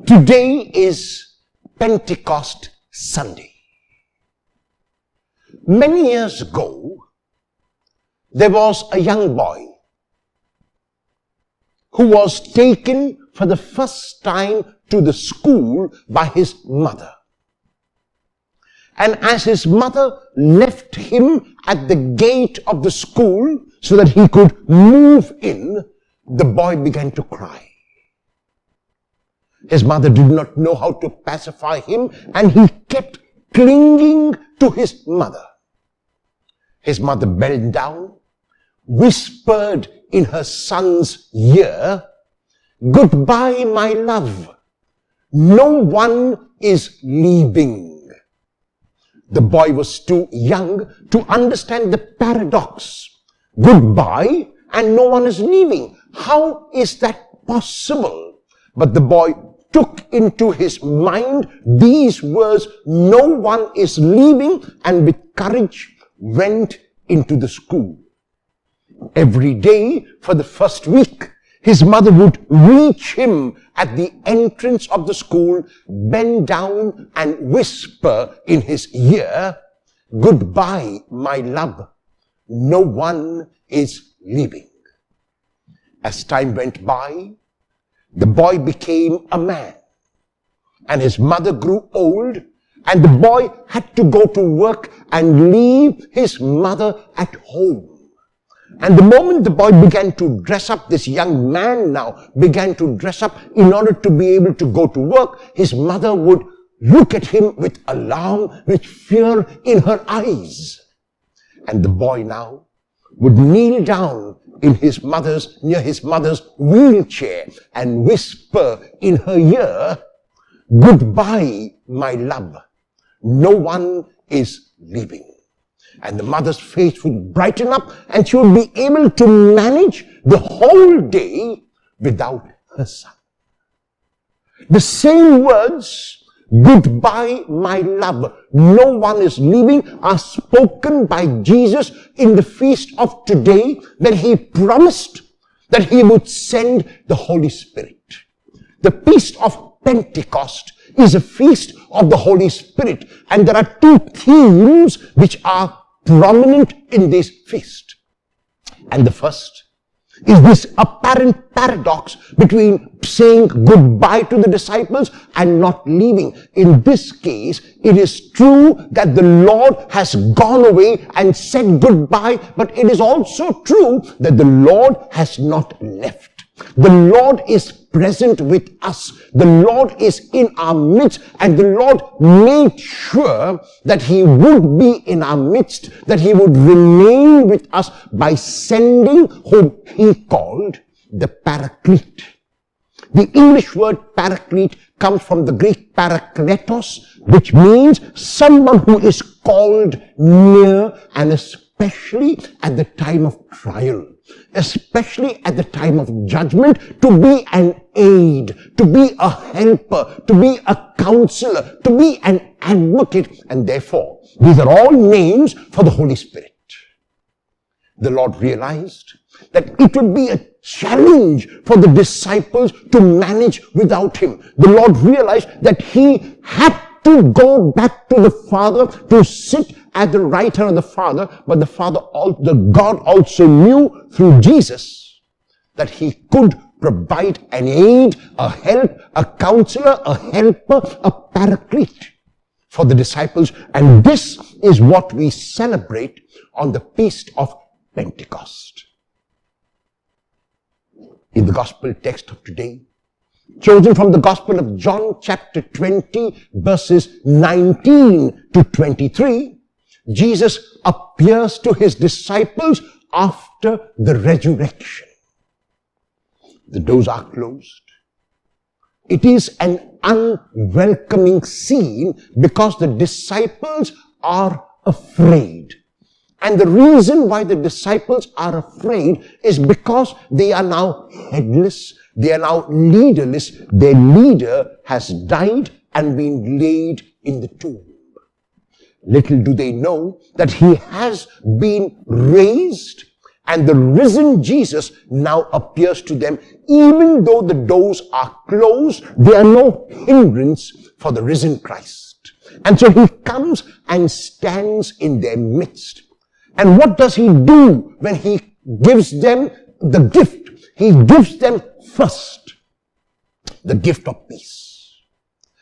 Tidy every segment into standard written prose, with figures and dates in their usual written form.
Today is Pentecost Sunday. Many years ago, there was a young boy who was taken for the first time to the school by his mother. And as his mother left him at the gate of the school so that he could move in, the boy began to cry. His mother did not know how to pacify him, and he kept clinging to his mother. His mother bent down, whispered in her son's ear, "Goodbye, my love. No one is leaving." The boy was too young to understand the paradox. Goodbye and no one is leaving. How is that possible? But the boy took into his mind these words, "No one is leaving," and with courage went into the school. Every day for the first week, his mother would reach him at the entrance of the school, bend down and whisper in his ear, "Goodbye, my love. No one is leaving." As time went by, the boy became a man, and his mother grew old, and the boy had to go to work and leave his mother at home. And the moment the boy began to dress up, this young man now began to dress up in order to be able to go to work, his mother would look at him with alarm, with fear in her eyes. And the boy now would kneel down near his mother's wheelchair and whisper in her ear, "Goodbye, my love. No one is leaving." And the mother's face would brighten up, and she would be able to manage the whole day without her son. The same words, "Goodbye, my love, no one is leaving," are spoken by Jesus in the feast of today, that he promised that he would send the Holy Spirit. The feast of Pentecost is a feast of the Holy Spirit, and there are two themes which are prominent in this feast. And the first is this apparent paradox between saying goodbye to the disciples and not leaving. In this case, it is true that the Lord has gone away and said goodbye, but it is also true that the Lord has not left. The Lord is present with us. The Lord is in our midst, and the Lord made sure that he would be in our midst, that he would remain with us by sending whom he called the Paraclete. The English word Paraclete comes from the Greek parakletos, which means someone who is called near, and especially at the time of trial, especially at the time of judgment, to be an aid, to be a helper, to be a counselor, to be an advocate. And therefore, these are all names for the Holy Spirit. The Lord realized that it would be a challenge for the disciples to manage without him. The Lord realized that he had to go back to the Father, to sit at the right hand of the Father, but the God also knew through Jesus that he could provide an aid, a help, a counselor, a helper, a paraclete for the disciples. And this is what we celebrate on the feast of Pentecost. In the gospel text of today, chosen from the Gospel of John chapter 20 verses 19 to 23, Jesus appears to his disciples after the resurrection. The doors are closed. It is an unwelcoming scene because the disciples are afraid. And the reason why the disciples are afraid is because they are now headless, they are now leaderless. Their leader has died and been laid in the tomb. Little do they know that he has been raised, And the risen Jesus now appears to them. Even though the doors are closed, they are no hindrance for the risen Christ. And so he comes and stands in their midst. And what does he do when he gives them the gift? He gives them first the gift of peace.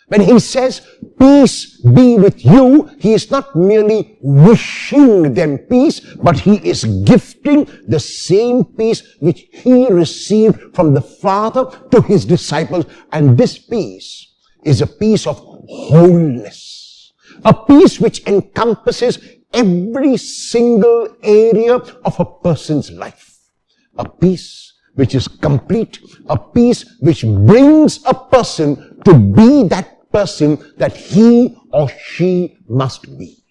When he says, peace be with you, he is not merely wishing them peace, but he is gifting the same peace which he received from the Father to his disciples. And this peace is a peace of wholeness, a peace which encompasses every single area of a person's life, a peace which is complete, a peace which brings a person to be that person that he or she must be.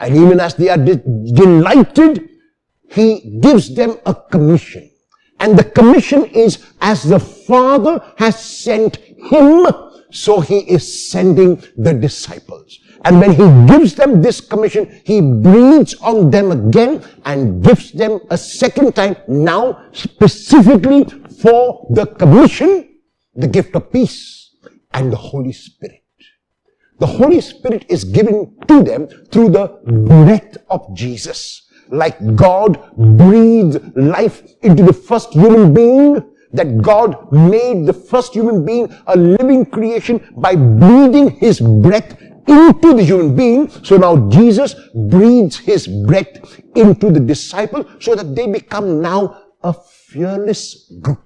And even as they are delighted, he gives them a commission. And the commission is, as the Father has sent him, so he is sending the disciples. And when he gives them this commission, he breathes on them again and gives them a second time, now specifically for the commission, the gift of peace and the Holy Spirit. The Holy Spirit is given to them through the breath of Jesus. Like God breathed life into the first human being, that God made the first human being a living creation by breathing his breath into the human being. So now Jesus breathes his breath into the disciple so that they become now a fearless group.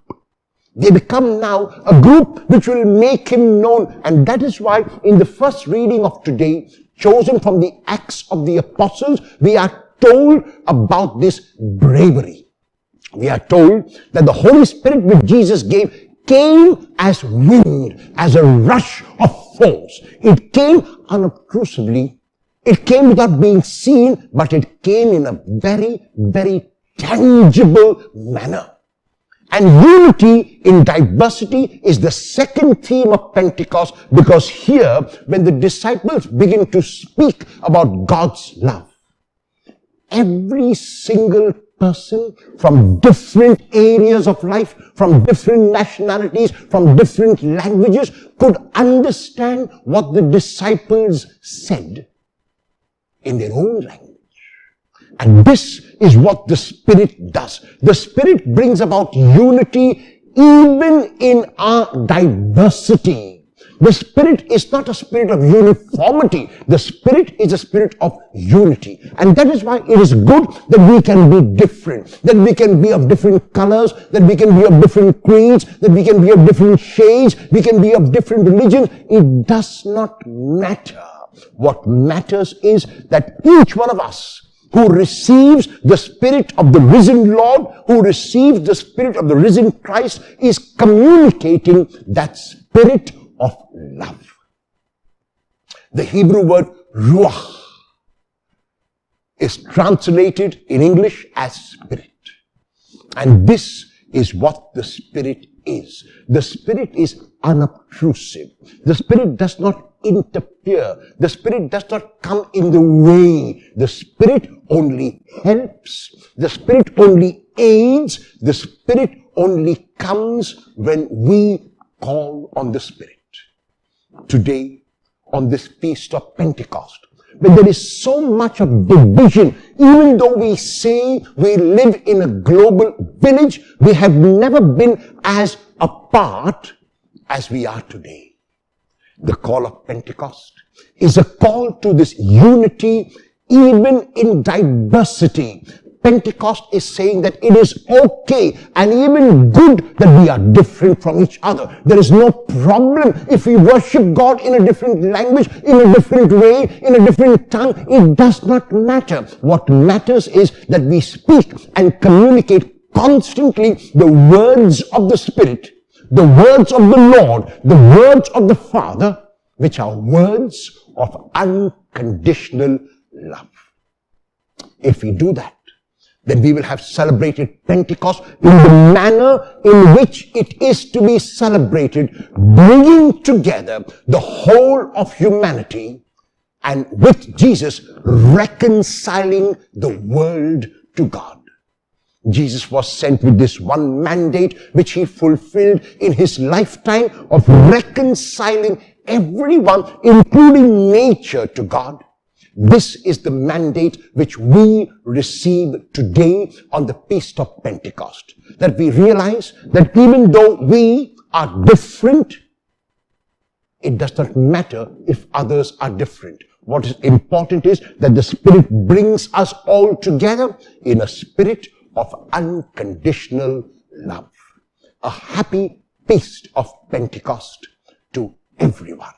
They become now a group which will make him known. And that is why in the first reading of today, chosen from the Acts of the Apostles, we are told about this bravery. We are told that the Holy Spirit which Jesus gave came as wind, as a rush of force. It came unobtrusively. It came without being seen, but it came in a very, very tangible manner. And unity in diversity is the second theme of Pentecost, because here, when the disciples begin to speak about God's love, every single person from different areas of life, from different nationalities, from different languages, could understand what the disciples said in their own language. And this is what the Spirit does. The Spirit brings about unity even in our diversity. The Spirit is not a spirit of uniformity. The Spirit is a spirit of unity. And that is why it is good that we can be different, that we can be of different colors, that we can be of different creeds, that we can be of different shades, we can be of different religions. It does not matter. What matters is that each one of us who receives the Spirit of the risen Lord, who receives the Spirit of the risen Christ, is communicating that spirit of love. The Hebrew word ruach is translated in English as spirit. And this is what the Spirit is. The Spirit is unobtrusive. The Spirit does not interfere. The Spirit does not come in the way. The Spirit only helps. The Spirit only aids. The Spirit only comes when we call on the Spirit. Today, on this feast of Pentecost, when there is so much of division, even though we say we live in a global village, we have never been as apart as we are today. The call of Pentecost is a call to this unity even in diversity. Pentecost is saying that it is okay and even good that we are different from each other. There is no problem if we worship God in a different language, in a different way, in a different tongue. It does not matter. What matters is that we speak and communicate constantly the words of the Spirit, the words of the Lord, the words of the Father, which are words of unconditional love. If we do that, then we will have celebrated Pentecost in the manner in which it is to be celebrated, bringing together the whole of humanity and with Jesus reconciling the world to God. Jesus was sent with this one mandate which he fulfilled in his lifetime of reconciling everyone, including nature, to God. This is the mandate which we receive today on the Feast of Pentecost. That we realize that even though we are different, it does not matter if others are different. What is important is that the Spirit brings us all together in a spirit of unconditional love. A happy Feast of Pentecost to everyone.